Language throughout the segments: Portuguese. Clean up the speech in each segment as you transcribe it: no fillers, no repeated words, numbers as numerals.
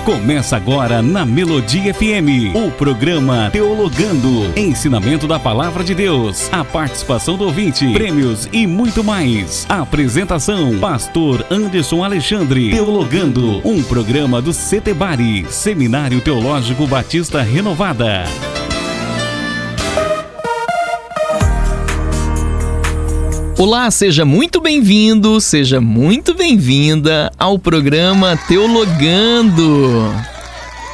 Começa agora na Melodia FM, o programa Teologando, ensinamento da Palavra de Deus, a participação do ouvinte, prêmios e muito mais. Apresentação, Pastor Anderson Alexandre. Teologando, um programa do CETEBARI, Seminário Teológico Batista Renovada. Olá, seja muito bem-vindo, seja muito bem-vinda ao programa Teologando.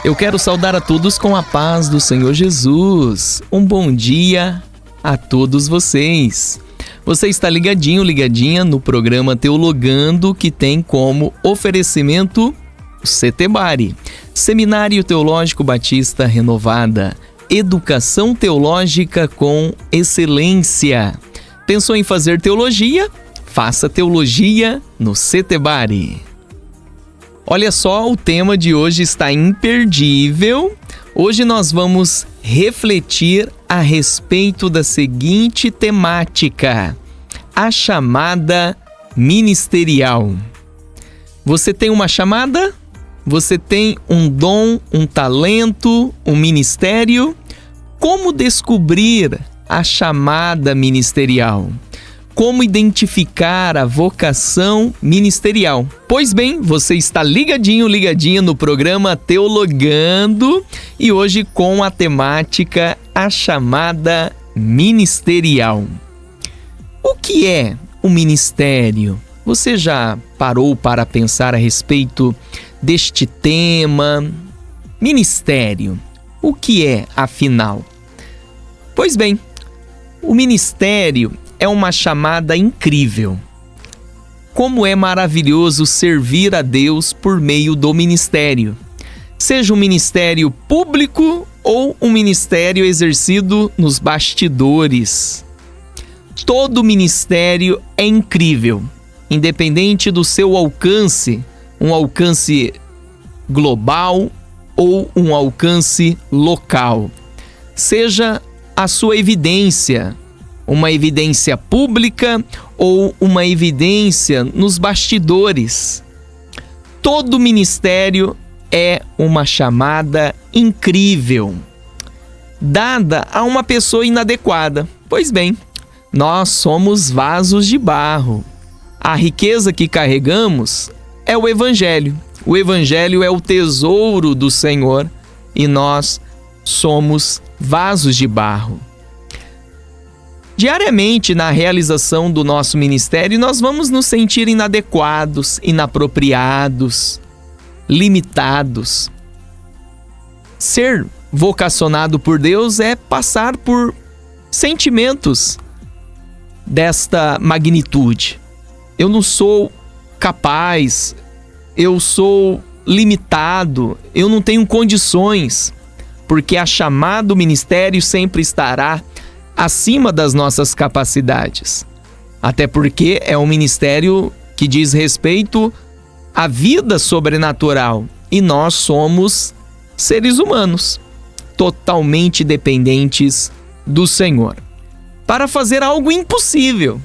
Eu quero saudar a todos com a paz do Senhor Jesus. Um bom dia a todos vocês. Você está ligadinha no programa Teologando, que tem como oferecimento o CETEBARI, Seminário Teológico Batista Renovada, educação teológica com excelência. Pensou em fazer teologia? Faça teologia no CETEBARI. Olha só, o tema de hoje está imperdível. Hoje nós vamos refletir a respeito da seguinte temática: a chamada ministerial. Você tem uma chamada? Você tem um dom, um talento, um ministério? Como descobrir a chamada ministerial? Como identificar a vocação ministerial? Pois bem, você está ligadinha no programa Teologando e hoje com a temática a chamada ministerial. O que é o ministério? Você já parou para pensar a respeito deste tema? Ministério, o que é afinal? Pois bem, o ministério é uma chamada incrível. Como é maravilhoso servir a Deus por meio do ministério. Seja um ministério público ou um ministério exercido nos bastidores. Todo ministério é incrível, independente do seu alcance, um alcance global ou um alcance local. Seja a sua evidência, uma evidência pública ou uma evidência nos bastidores. Todo ministério é uma chamada incrível, dada a uma pessoa inadequada. Pois bem, nós somos vasos de barro. A riqueza que carregamos é o Evangelho. O Evangelho é o tesouro do Senhor e nós somos vasos de barro. Diariamente, na realização do nosso ministério, nós vamos nos sentir inadequados, inapropriados, limitados. Ser vocacionado por Deus é passar por sentimentos desta magnitude. Eu não sou capaz, eu sou limitado, eu não tenho condições, porque a chamada do ministério sempre estará acima das nossas capacidades. Até porque é um ministério que diz respeito à vida sobrenatural e nós somos seres humanos, totalmente dependentes do Senhor, para fazer algo impossível.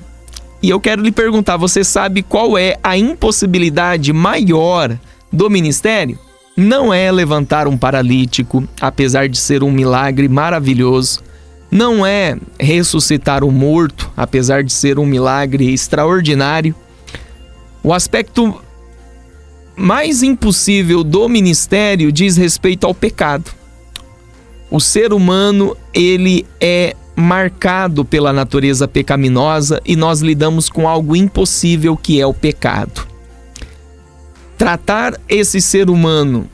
E eu quero lhe perguntar, você sabe qual é a impossibilidade maior do ministério? Não é levantar um paralítico, apesar de ser um milagre maravilhoso. Não é ressuscitar um morto, apesar de ser um milagre extraordinário. O aspecto mais impossível do ministério diz respeito ao pecado. O ser humano, ele é marcado pela natureza pecaminosa e nós lidamos com algo impossível, que é o pecado. Tratar esse ser humano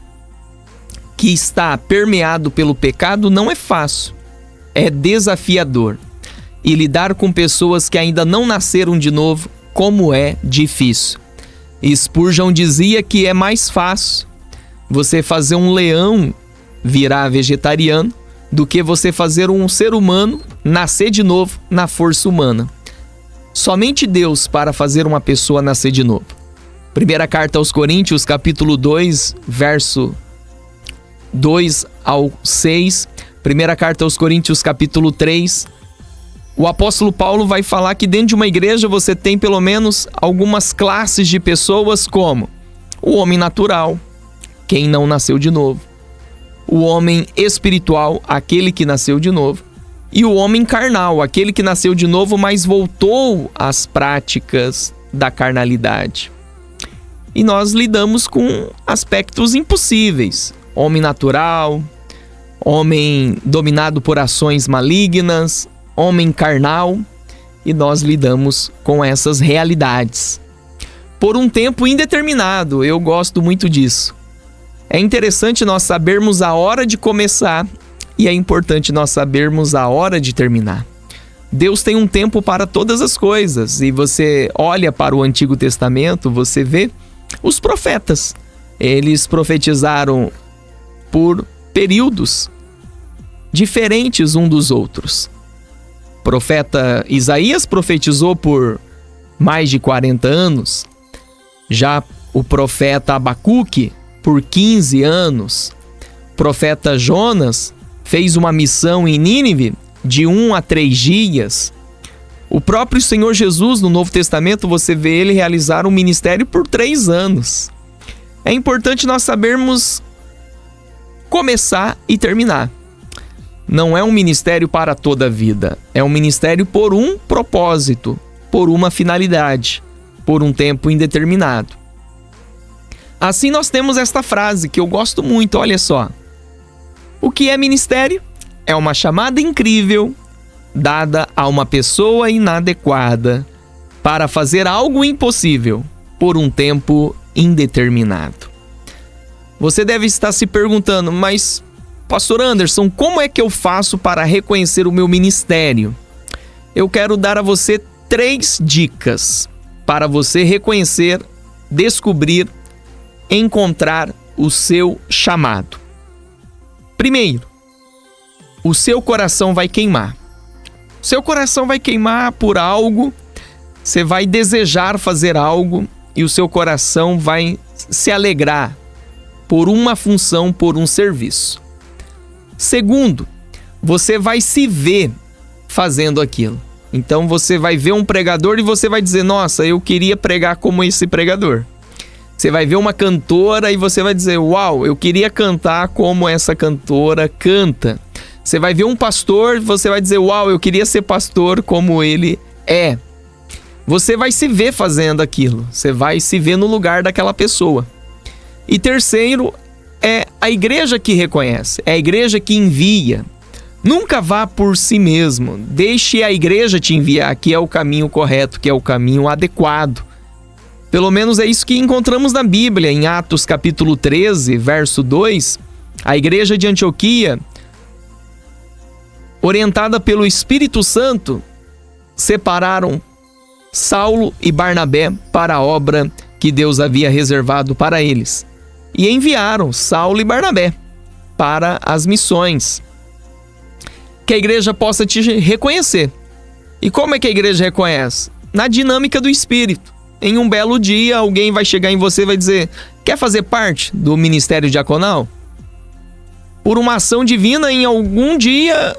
que está permeado pelo pecado não é fácil, é desafiador. E lidar com pessoas que ainda não nasceram de novo, como é difícil. Spurgeon dizia que é mais fácil você fazer um leão virar vegetariano do que você fazer um ser humano nascer de novo na força humana. Somente Deus para fazer uma pessoa nascer de novo. Primeira carta aos Coríntios, capítulo 2, verso 2 ao 6. Primeira carta aos Coríntios, capítulo 3. O apóstolo Paulo vai falar que dentro de uma igreja você tem pelo menos algumas classes de pessoas, como o homem natural, quem não nasceu de novo. O homem espiritual, aquele que nasceu de novo. E o homem carnal, aquele que nasceu de novo, mas voltou às práticas da carnalidade. E nós lidamos com aspectos impossíveis. Homem natural, homem dominado por ações malignas, homem carnal. E nós lidamos com essas realidades. Por um tempo indeterminado, eu gosto muito disso. É interessante nós sabermos a hora de começar e é importante nós sabermos a hora de terminar. Deus tem um tempo para todas as coisas e você olha para o Antigo Testamento, você vê os profetas. Eles profetizaram por períodos diferentes um dos outros. O profeta Isaías profetizou por mais de 40 anos. Já o profeta Abacuque por 15 anos. O profeta Jonas fez uma missão em Nínive de 1 a 3 dias. O próprio Senhor Jesus, no Novo Testamento, você vê ele realizar um ministério por 3 anos. É importante nós sabermos começar e terminar. Não é um ministério para toda a vida. É um ministério por um propósito, por uma finalidade, por um tempo indeterminado. Assim nós temos esta frase que eu gosto muito, olha só. O que é ministério? É uma chamada incrível dada a uma pessoa inadequada para fazer algo impossível por um tempo indeterminado. Você deve estar se perguntando, mas Pastor Anderson, como é que eu faço para reconhecer o meu ministério? Eu quero dar a você 3 dicas para você reconhecer, descobrir, encontrar o seu chamado. Primeiro, o seu coração vai queimar. Seu coração vai queimar por algo, você vai desejar fazer algo e o seu coração vai se alegrar por uma função, por um serviço. Segundo, você vai se ver fazendo aquilo. Então você vai ver um pregador e você vai dizer, nossa, eu queria pregar como esse pregador. Você vai ver uma cantora e você vai dizer, uau, eu queria cantar como essa cantora canta. Você vai ver um pastor e você vai dizer, uau, eu queria ser pastor como ele é. Você vai se ver fazendo aquilo. Você vai se ver no lugar daquela pessoa. E terceiro, é a igreja que reconhece, é a igreja que envia. Nunca vá por si mesmo. Deixe a igreja te enviar, que é o caminho correto, que é o caminho adequado. Pelo menos é isso que encontramos na Bíblia, em Atos capítulo 13, verso 2. A igreja de Antioquia, orientada pelo Espírito Santo, separaram Saulo e Barnabé para a obra que Deus havia reservado para eles. E enviaram Saulo e Barnabé para as missões. Que a igreja possa te reconhecer. E como é que a igreja reconhece? Na dinâmica do Espírito. Em um belo dia, alguém vai chegar em você e vai dizer, quer fazer parte do ministério diaconal? Por uma ação divina, em algum dia,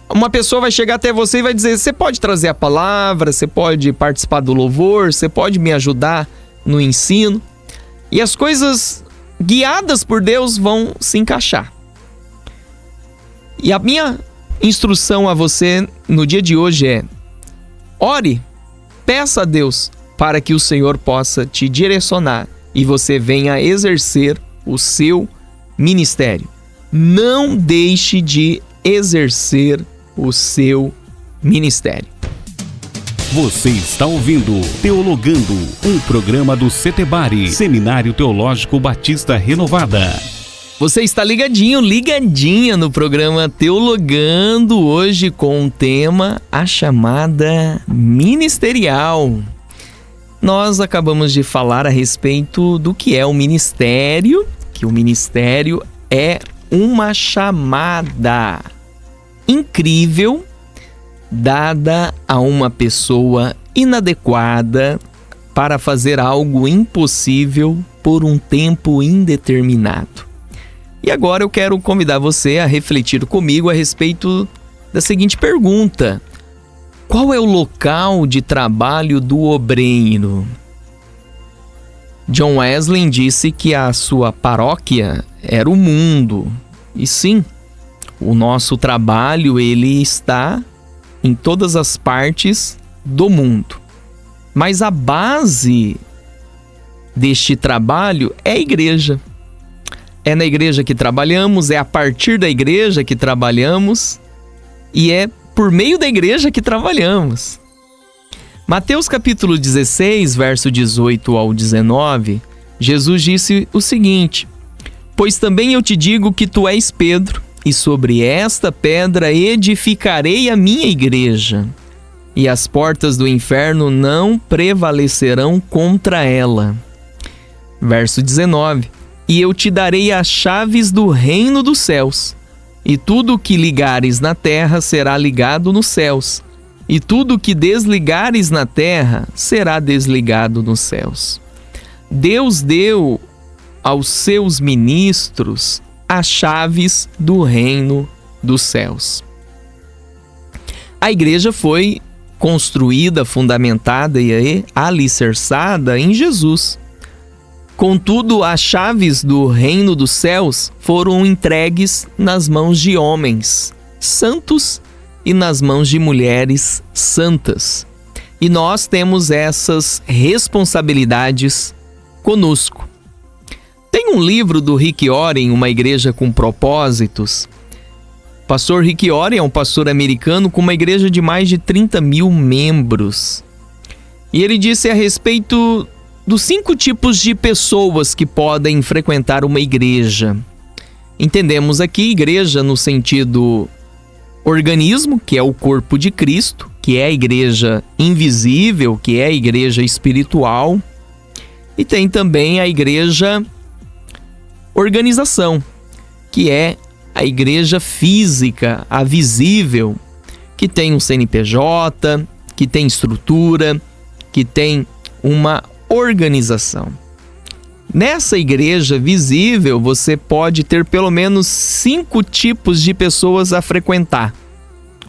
uma pessoa vai chegar até você e vai dizer, você pode trazer a palavra, você pode participar do louvor, você pode me ajudar no ensino. E as coisas guiadas por Deus vão se encaixar. E a minha instrução a você no dia de hoje é, ore, peça a Deus para que o Senhor possa te direcionar e você venha exercer o seu ministério. Não deixe de exercer o seu ministério. Você está ouvindo Teologando, um programa do Setebari, Seminário Teológico Batista Renovada. Você está ligadinha no programa Teologando, hoje com o tema A Chamada Ministerial. Nós acabamos de falar a respeito do que é o ministério, que o ministério é uma chamada incrível dada a uma pessoa inadequada para fazer algo impossível por um tempo indeterminado. E agora eu quero convidar você a refletir comigo a respeito da seguinte pergunta: qual é o local de trabalho do obreiro? John Wesley disse que a sua paróquia era o mundo. E sim, o nosso trabalho ele está em todas as partes do mundo. Mas a base deste trabalho é a igreja. É na igreja que trabalhamos, é a partir da igreja que trabalhamos e é por meio da igreja que trabalhamos. Mateus capítulo 16, verso 18 ao 19, Jesus disse o seguinte: Pois também eu te digo que tu és Pedro, e sobre esta pedra edificarei a minha igreja, e as portas do inferno não prevalecerão contra ela. Verso 19: E eu te darei as chaves do reino dos céus, e tudo o que ligares na terra será ligado nos céus, e tudo o que desligares na terra será desligado nos céus. Deus deu aos seus ministros as chaves do reino dos céus. A igreja foi construída, fundamentada e alicerçada em Jesus. Contudo, as chaves do reino dos céus foram entregues nas mãos de homens santos e nas mãos de mulheres santas. E nós temos essas responsabilidades conosco. Tem um livro do Rick Warren, Uma Igreja com Propósitos. O pastor Rick Warren é um pastor americano com uma igreja de mais de 30 mil membros. E ele disse a respeito dos 5 tipos de pessoas que podem frequentar uma igreja. Entendemos aqui igreja no sentido organismo, que é o corpo de Cristo, que é a igreja invisível, que é a igreja espiritual. E tem também a igreja organização, que é a igreja física, a visível, que tem um CNPJ, que tem estrutura, que tem uma organização. Nessa igreja visível, você pode ter pelo menos 5 tipos de pessoas a frequentar.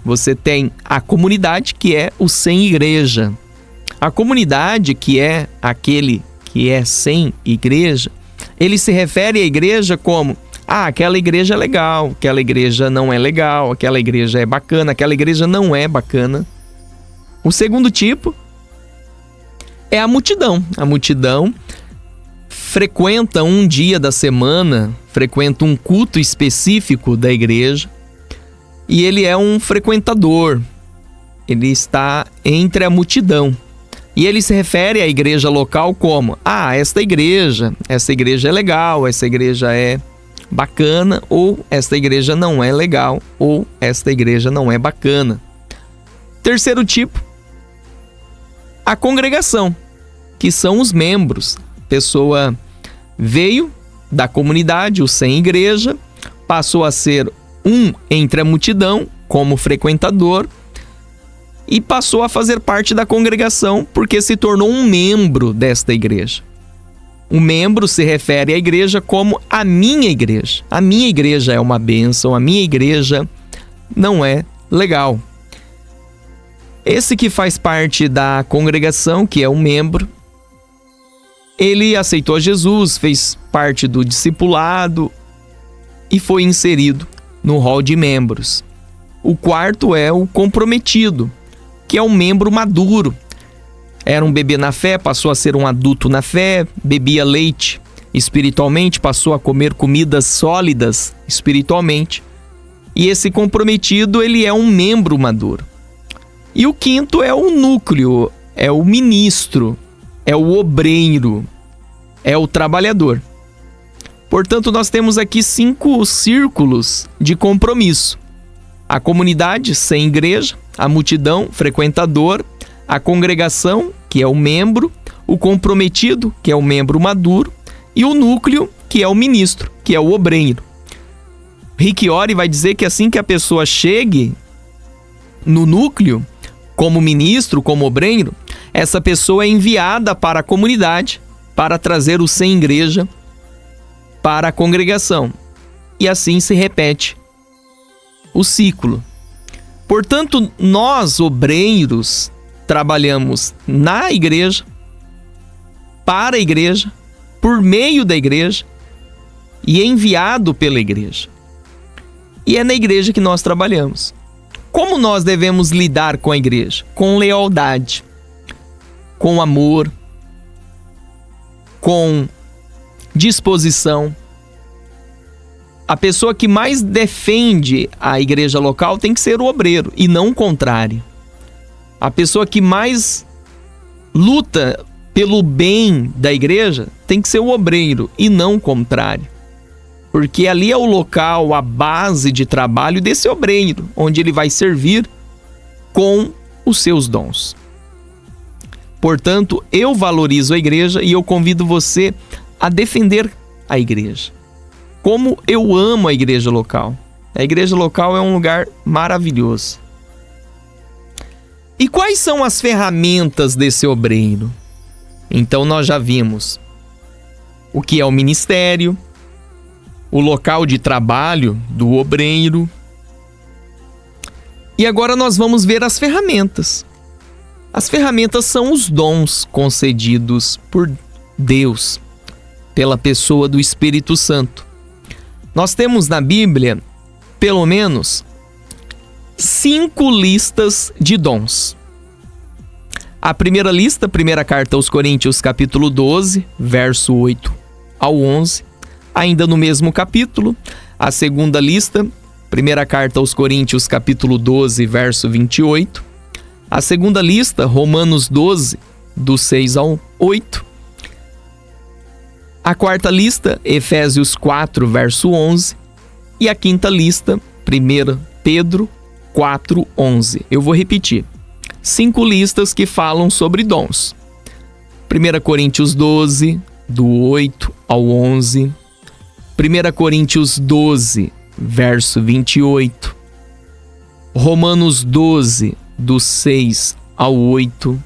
Você tem a comunidade, que é o sem igreja. A comunidade, que é aquele que é sem igreja, ele se refere à igreja como: aquela igreja é legal, aquela igreja não é legal, aquela igreja é bacana, aquela igreja não é bacana. O segundo tipo é a multidão. A multidão frequenta um dia da semana, frequenta um culto específico da igreja e ele é um frequentador. Ele está entre a multidão. E ele se refere à igreja local como: esta igreja é legal, essa igreja é bacana, ou esta igreja não é legal, ou esta igreja não é bacana. Terceiro tipo, a congregação, que são os membros. A pessoa veio da comunidade, o sem igreja, passou a ser um entre a multidão como frequentador, e passou a fazer parte da congregação porque se tornou um membro desta igreja. O membro se refere à igreja como a minha igreja. A minha igreja é uma bênção, a minha igreja não é legal. Esse que faz parte da congregação, que é um membro, ele aceitou Jesus, fez parte do discipulado e foi inserido no rol de membros. O quarto é o comprometido, que é um membro maduro. Era um bebê na fé, passou a ser um adulto na fé, bebia leite espiritualmente, passou a comer comidas sólidas espiritualmente. E esse comprometido, ele é um membro maduro. E o quinto é o núcleo, é o ministro, é o obreiro, é o trabalhador. Portanto, nós temos aqui 5 círculos de compromisso: a comunidade, sem igreja; a multidão, frequentador; a congregação, que é o membro; o comprometido, que é o membro maduro; e o núcleo, que é o ministro, que é o obreiro. Rick Warren vai dizer que assim que a pessoa chegue no núcleo, como ministro, como obreiro, essa pessoa é enviada para a comunidade para trazer o sem igreja para a congregação. E assim se repete o ciclo. Portanto, nós, obreiros, trabalhamos na igreja, para a igreja por meio da igreja e enviado pela igreja. E é na igreja que nós trabalhamos. Como nós devemos lidar com a igreja? Com lealdade, com amor, com disposição. A pessoa que mais defende a igreja local tem que ser o obreiro e não o contrário. A pessoa que mais luta pelo bem da igreja tem que ser o obreiro e não o contrário. Porque ali é o local, a base de trabalho desse obreiro, onde ele vai servir com os seus dons. Portanto, eu valorizo a igreja e eu convido você a defender a igreja. Como eu amo a igreja local. A igreja local é um lugar maravilhoso. E quais são as ferramentas desse obreiro? Então nós já vimos o que é o ministério, o local de trabalho do obreiro. E agora nós vamos ver as ferramentas. As ferramentas são os dons concedidos por Deus, pela pessoa do Espírito Santo. Nós temos na Bíblia, pelo menos, 5 listas de dons. A primeira lista, primeira carta aos Coríntios, capítulo 12, verso 8 ao 11. Ainda no mesmo capítulo, a segunda lista, primeira carta aos Coríntios, capítulo 12, verso 28. A segunda lista, Romanos 12, do 6 ao 8. A quarta lista, Efésios 4, verso 11. E a quinta lista, 1 Pedro 4, 11. Eu vou repetir. 5 listas que falam sobre dons. 1 Coríntios 12, do 8 ao 11. 1 Coríntios 12, verso 28. Romanos 12, do 6 ao 8.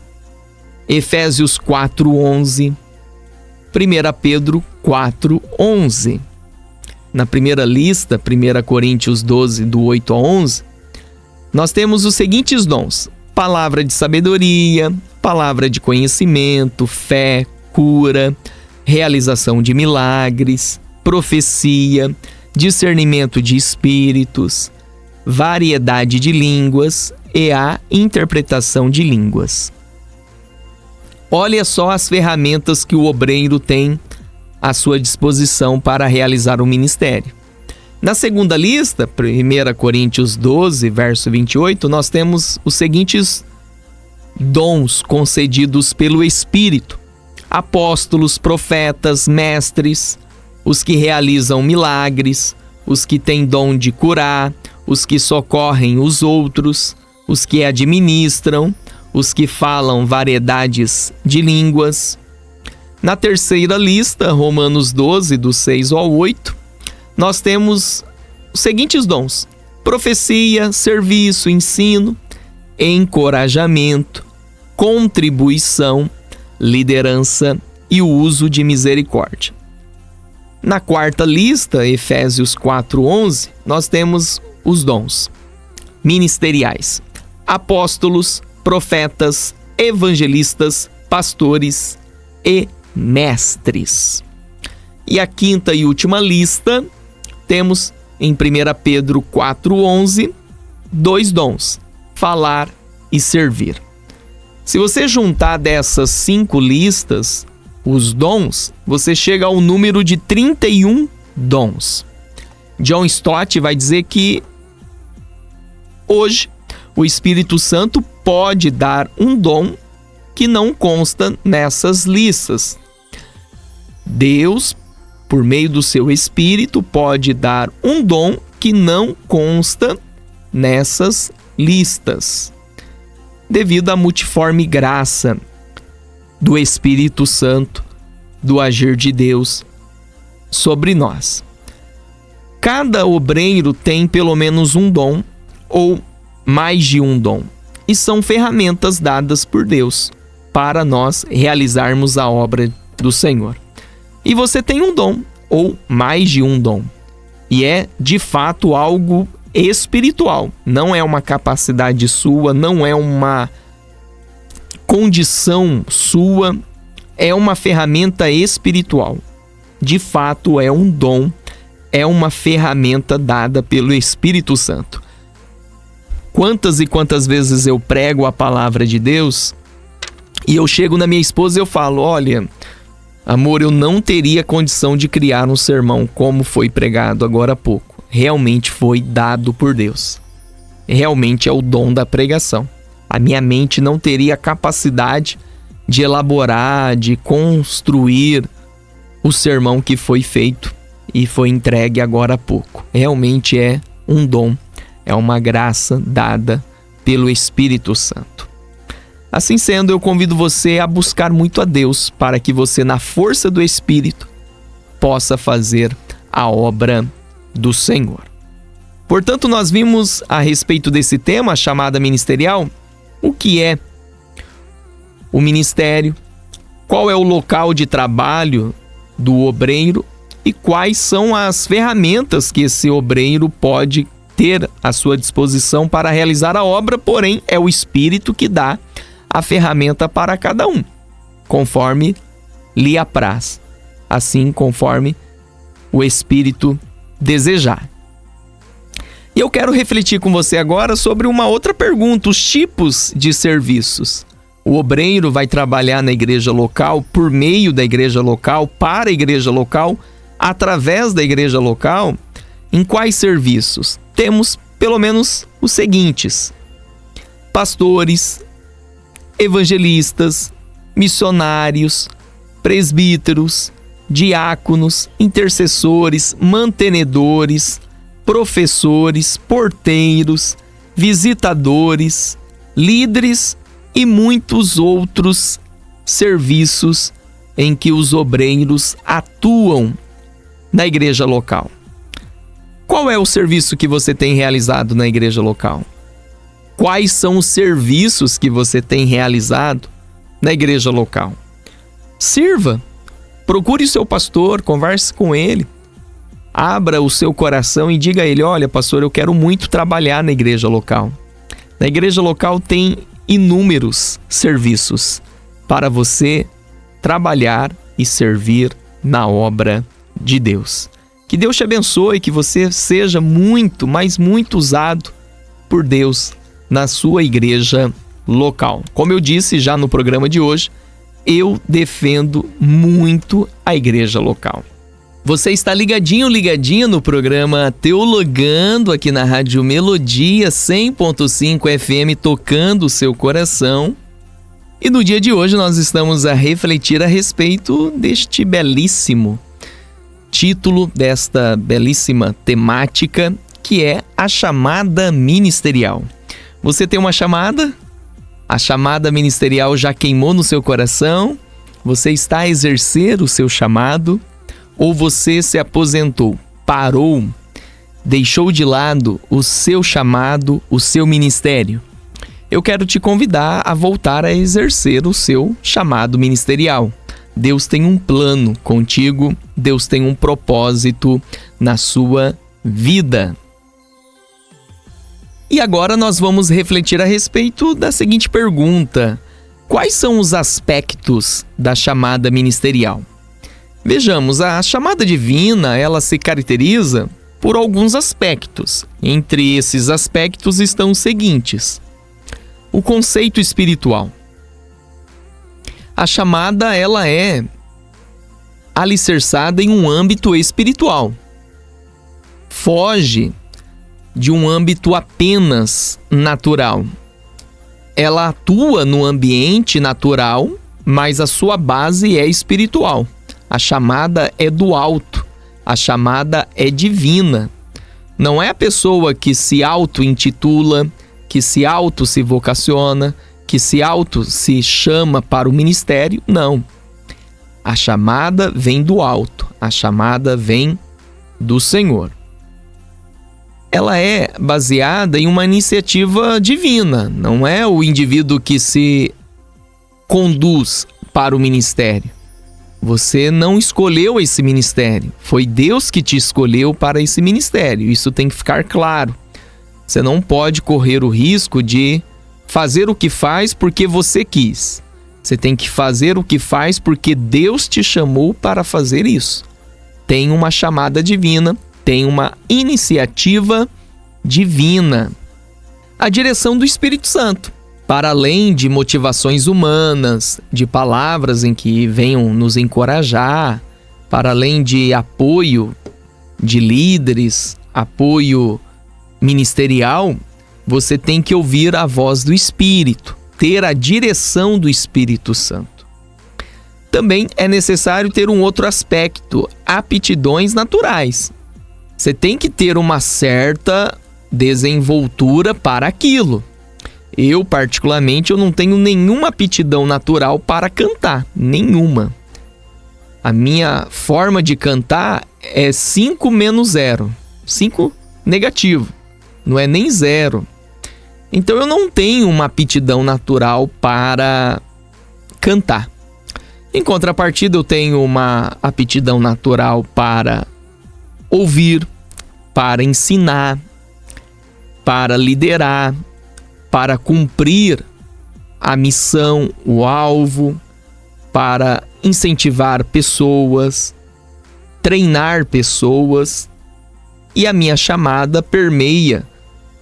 Efésios 4, 11. 1 Pedro 4, 11. Na primeira lista, 1 Coríntios 12, do 8 ao 11, nós temos os seguintes dons: palavra de sabedoria, palavra de conhecimento, fé, cura, realização de milagres, profecia, discernimento de espíritos, variedade de línguas e a interpretação de línguas. Olha só as ferramentas que o obreiro tem à sua disposição para realizar o ministério. Na segunda lista, 1 Coríntios 12, verso 28, nós temos os seguintes dons concedidos pelo Espírito: apóstolos, profetas, mestres, os que realizam milagres, os que têm dom de curar, os que socorrem os outros, os que administram, os que falam variedades de línguas. Na terceira lista, Romanos 12, do 6 ao 8, nós temos os seguintes dons: profecia, serviço, ensino, encorajamento, contribuição, liderança e o uso de misericórdia. Na quarta lista, Efésios 4, 11, nós temos os dons ministeriais: apóstolos, profetas, evangelistas, pastores e mestres. E a quinta e última lista, temos em 1 Pedro 4, 11, 2 dons: falar e servir. Se você juntar dessas 5 listas os dons, você chega ao número de 31 dons. John Stott vai dizer que hoje o Espírito Santo pode dar um dom que não consta nessas listas. Deus, por meio do seu Espírito, pode dar um dom que não consta nessas listas, devido à multiforme graça do Espírito Santo, do agir de Deus sobre nós. Cada obreiro tem pelo menos um dom ou mais de um dom, e são ferramentas dadas por Deus para nós realizarmos a obra do Senhor. E você tem um dom ou mais de um dom, e é de fato algo espiritual, não é uma capacidade sua, não é uma condição sua, é uma ferramenta espiritual. De fato, é um dom, é uma ferramenta dada pelo Espírito Santo. Quantas e quantas vezes eu prego a palavra de Deus e eu chego na minha esposa e eu falo: olha, amor, eu não teria condição de criar um sermão como foi pregado agora há pouco. Realmente foi dado por Deus. Realmente é o dom da pregação. A minha mente não teria capacidade de elaborar, de construir o sermão que foi feito e foi entregue agora há pouco. Realmente é um dom, é uma graça dada pelo Espírito Santo. Assim sendo, eu convido você a buscar muito a Deus para que você, na força do Espírito, possa fazer a obra do Senhor. Portanto, nós vimos a respeito desse tema, a chamada ministerial, o que é o ministério, qual é o local de trabalho do obreiro e quais são as ferramentas que esse obreiro pode ter à sua disposição para realizar a obra, porém é o Espírito que dá a ferramenta para cada um, conforme lhe apraz, assim conforme o Espírito desejar. E eu quero refletir com você agora sobre uma outra pergunta, os tipos de serviços. O obreiro vai trabalhar na igreja local, por meio da igreja local, para a igreja local, através da igreja local. Em quais serviços? Temos pelo menos os seguintes: pastores, evangelistas, missionários, presbíteros, diáconos, intercessores, mantenedores, professores, porteiros, visitadores, líderes e muitos outros serviços em que os obreiros atuam na igreja local. Qual é o serviço que você tem realizado na igreja local? Quais são os serviços que você tem realizado na igreja local? Sirva, procure o seu pastor, converse com ele, abra o seu coração e diga a ele: olha, pastor, eu quero muito trabalhar na igreja local. Na igreja local tem inúmeros serviços para você trabalhar e servir na obra de Deus. Que Deus te abençoe, que você seja muito, mas muito usado por Deus na sua igreja local. Como eu disse já no programa de hoje, eu defendo muito a igreja local. Você está ligadinho no programa Teologando aqui na Rádio Melodia 100.5 FM, tocando o seu coração. E no dia de hoje nós estamos a refletir a respeito deste belíssimo título, desta belíssima temática, que é a chamada ministerial. Você tem uma chamada? A chamada ministerial já queimou no seu coração? Você está a exercer o seu chamado? Ou você se aposentou, parou, deixou de lado o seu chamado, o seu ministério? Eu quero te convidar a voltar a exercer o seu chamado ministerial. Deus tem um plano contigo, Deus tem um propósito na sua vida. E agora nós vamos refletir a respeito da seguinte pergunta: quais são os aspectos da chamada ministerial? Vejamos, a chamada divina, ela se caracteriza por alguns aspectos. Entre esses aspectos estão os seguintes: o conceito espiritual. A chamada, ela é alicerçada em um âmbito espiritual. Foge de um âmbito apenas natural. Ela atua no ambiente natural, mas a sua base é espiritual. A chamada é do alto, a chamada é divina. Não é a pessoa que se auto-intitula, que se auto-se vocaciona, que se auto-se chama para o ministério, não. A chamada vem do alto, a chamada vem do Senhor. Ela é baseada em uma iniciativa divina, não é o indivíduo que se conduz para o ministério. Você não escolheu esse ministério, foi Deus que te escolheu para esse ministério, isso tem que ficar claro. Você não pode correr o risco de fazer o que faz porque você quis. Você tem que fazer o que faz porque Deus te chamou para fazer isso. Tem uma chamada divina, tem uma iniciativa divina. A direção do Espírito Santo, para além de motivações humanas, de palavras em que venham nos encorajar, para além de apoio de líderes, apoio ministerial, você tem que ouvir a voz do Espírito, ter a direção do Espírito Santo. Também é necessário ter um outro aspecto, aptidões naturais. Você tem que ter uma certa desenvoltura para aquilo. Eu, particularmente, eu não tenho nenhuma aptidão natural para cantar, nenhuma. A minha forma de cantar é 5 menos 0. 5 negativo, não é nem 0. Então eu não tenho uma aptidão natural para cantar. Em contrapartida, eu tenho uma aptidão natural para ouvir, para ensinar, para liderar, para cumprir a missão, o alvo, para incentivar pessoas, treinar pessoas. E a minha chamada permeia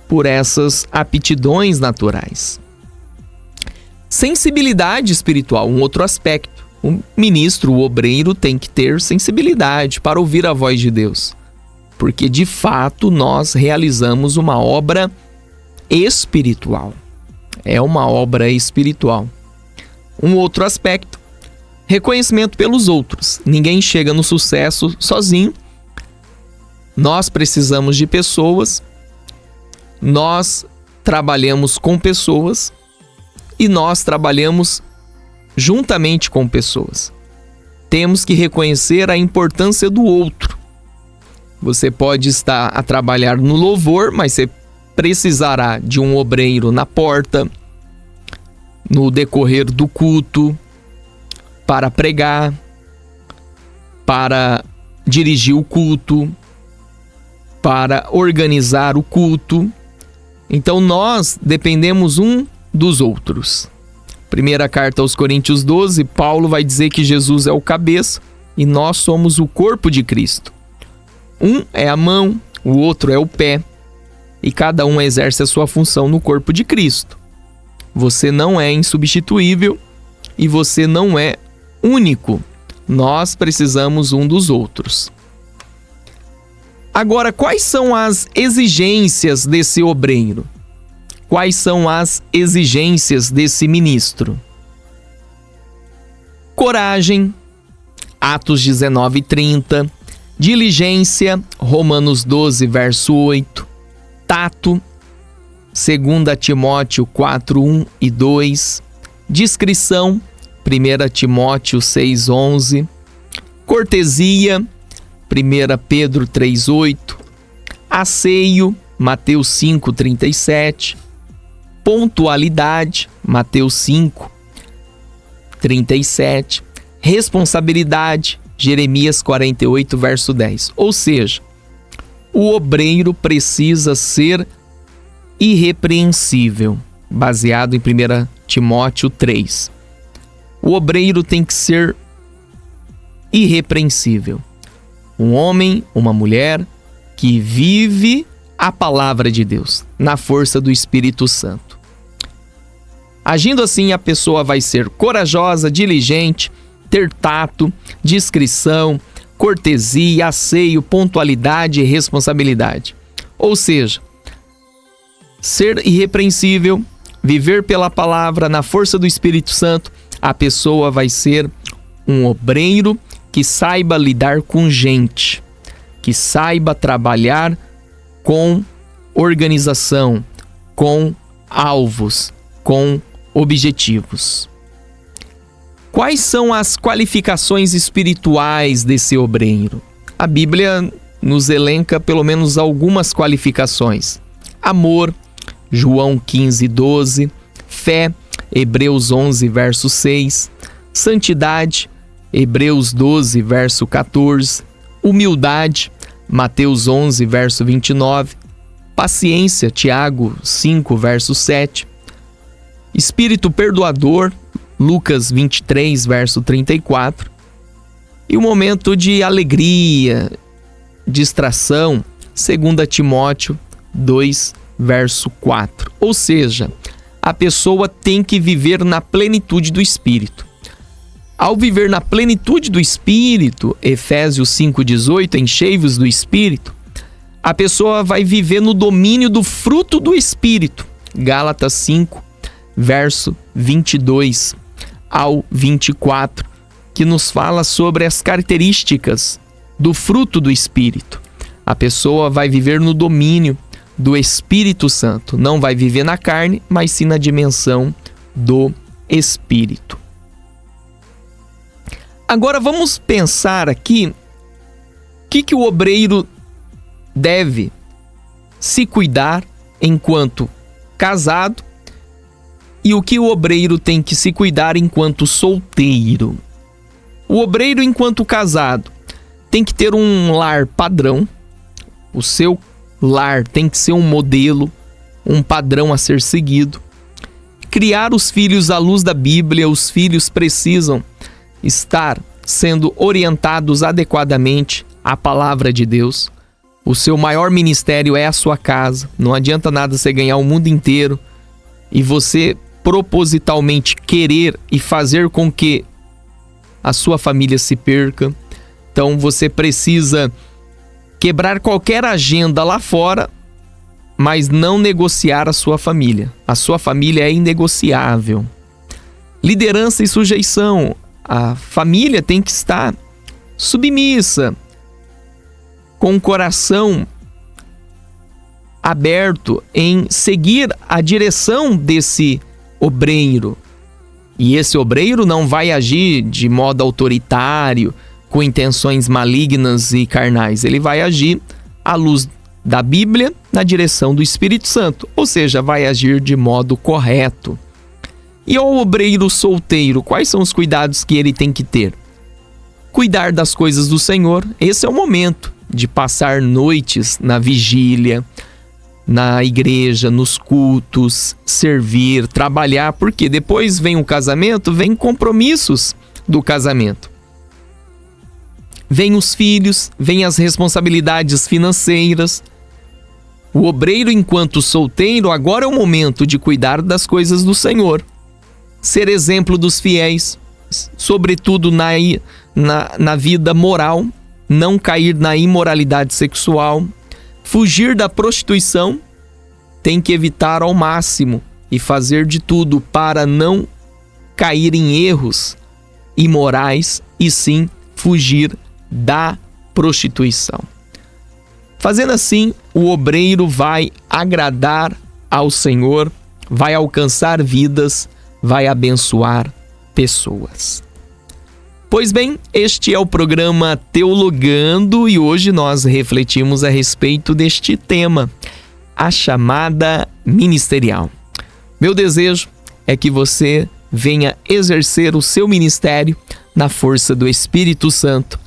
por essas aptidões naturais. Sensibilidade espiritual, um outro aspecto. O ministro, o obreiro, tem que ter sensibilidade para ouvir a voz de Deus. Porque, de fato, nós realizamos uma obra espiritual. É uma obra espiritual. Um outro aspecto, reconhecimento pelos outros. Ninguém chega no sucesso sozinho. Nós precisamos de pessoas, nós trabalhamos com pessoas e nós trabalhamos juntamente com pessoas. Temos que reconhecer a importância do outro. Você pode estar a trabalhar no louvor, mas você precisará de um obreiro na porta, no decorrer do culto, para pregar, para dirigir o culto, para organizar o culto. Então nós dependemos um dos outros. Primeira carta aos Coríntios 12, Paulo vai dizer que Jesus é o cabeça e nós somos o corpo de Cristo. Um é a mão, o outro é o pé, e cada um exerce a sua função no corpo de Cristo. Você não é insubstituível e você não é único. Nós precisamos um dos outros. Agora, quais são as exigências desse obreiro? Quais são as exigências desse ministro? Coragem, Atos 19:30. Diligência, Romanos 12, verso 8. Tato, 2 Timóteo 4:1 e 2. Discrição, 1 Timóteo 6:11. Cortesia, 1 Pedro 3:8, asseio, Mateus 5:37, pontualidade, Mateus 5:37, responsabilidade, Jeremias 48, verso 10. Ou seja, o obreiro precisa ser irrepreensível, baseado em 1 Timóteo 3. O obreiro tem que ser irrepreensível. Um homem, uma mulher que vive a palavra de Deus, na força do Espírito Santo. Agindo assim, a pessoa vai ser corajosa, diligente, ter tato, discrição, cortesia, asseio, pontualidade e responsabilidade. Ou seja, ser irrepreensível, viver pela palavra na força do Espírito Santo, a pessoa vai ser um obreiro que saiba lidar com gente, que saiba trabalhar com organização, com alvos, com objetivos. Quais são as qualificações espirituais desse obreiro? A Bíblia nos elenca pelo menos algumas qualificações. Amor, João 15:12. Fé, Hebreus 11, verso 6. Santidade, Hebreus 12, verso 14. Humildade, Mateus 11, verso 29. Paciência, Tiago 5, verso 7. Espírito perdoador, Lucas 23, verso 34. E o momento de alegria, distração, 2 Timóteo 2, verso 4. Ou seja, a pessoa tem que viver na plenitude do Espírito. Ao viver na plenitude do Espírito, Efésios 5,18, enchei-vos do Espírito, a pessoa vai viver no domínio do fruto do Espírito. Gálatas 5, verso 22 ao 24, que nos fala sobre as características do fruto do Espírito. A pessoa vai viver no domínio do Espírito Santo. Não vai viver na carne, mas sim na dimensão do Espírito. Agora vamos pensar aqui o que o obreiro deve se cuidar enquanto casado e o que o obreiro tem que se cuidar enquanto solteiro. O obreiro, enquanto casado, tem que ter um lar padrão. O seu lar tem que ser um modelo, um padrão a ser seguido. Criar os filhos à luz da Bíblia. Os filhos precisam estar sendo orientados adequadamente à palavra de Deus. O seu maior ministério é a sua casa. Não adianta nada você ganhar o mundo inteiro e você propositalmente querer e fazer com que a sua família se perca. Então você precisa quebrar qualquer agenda lá fora, mas não negociar a sua família. A sua família é inegociável. Liderança e sujeição. A família tem que estar submissa, com o coração aberto em seguir a direção desse obreiro. E esse obreiro não vai agir de modo autoritário, com intenções malignas e carnais. Ele vai agir à luz da Bíblia, na direção do Espírito Santo. Ou seja, vai agir de modo correto. E ao obreiro solteiro, quais são os cuidados que ele tem que ter? Cuidar das coisas do Senhor. Esse é o momento de passar noites na vigília, na igreja, nos cultos, servir, trabalhar, porque depois vem o casamento, vem compromissos do casamento. Vem os filhos, vem as responsabilidades financeiras. O obreiro, enquanto solteiro, agora é o momento de cuidar das coisas do Senhor. Ser exemplo dos fiéis, sobretudo na vida moral, não cair na imoralidade sexual, fugir da prostituição, tem que evitar ao máximo e fazer de tudo para não cair em erros imorais e sim fugir da prostituição. Fazendo assim, o obreiro vai agradar ao Senhor, vai alcançar vidas, vai abençoar pessoas. Pois bem, este é o programa Teologando e hoje nós refletimos a respeito deste tema, a chamada ministerial. Meu desejo é que você venha exercer o seu ministério na força do Espírito Santo,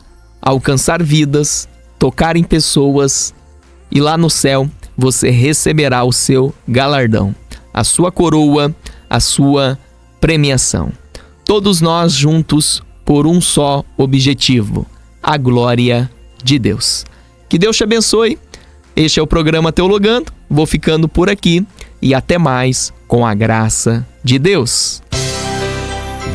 alcançar vidas, tocar em pessoas e lá no céu você receberá o seu galardão, a sua coroa, a sua premiação. Todos nós juntos por um só objetivo, a glória de Deus. Que Deus te abençoe. Este é o programa Teologando. Vou ficando por aqui e até mais com a graça de Deus.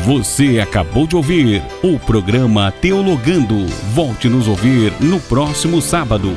Você acabou de ouvir o programa Teologando. Volte nos ouvir no próximo sábado.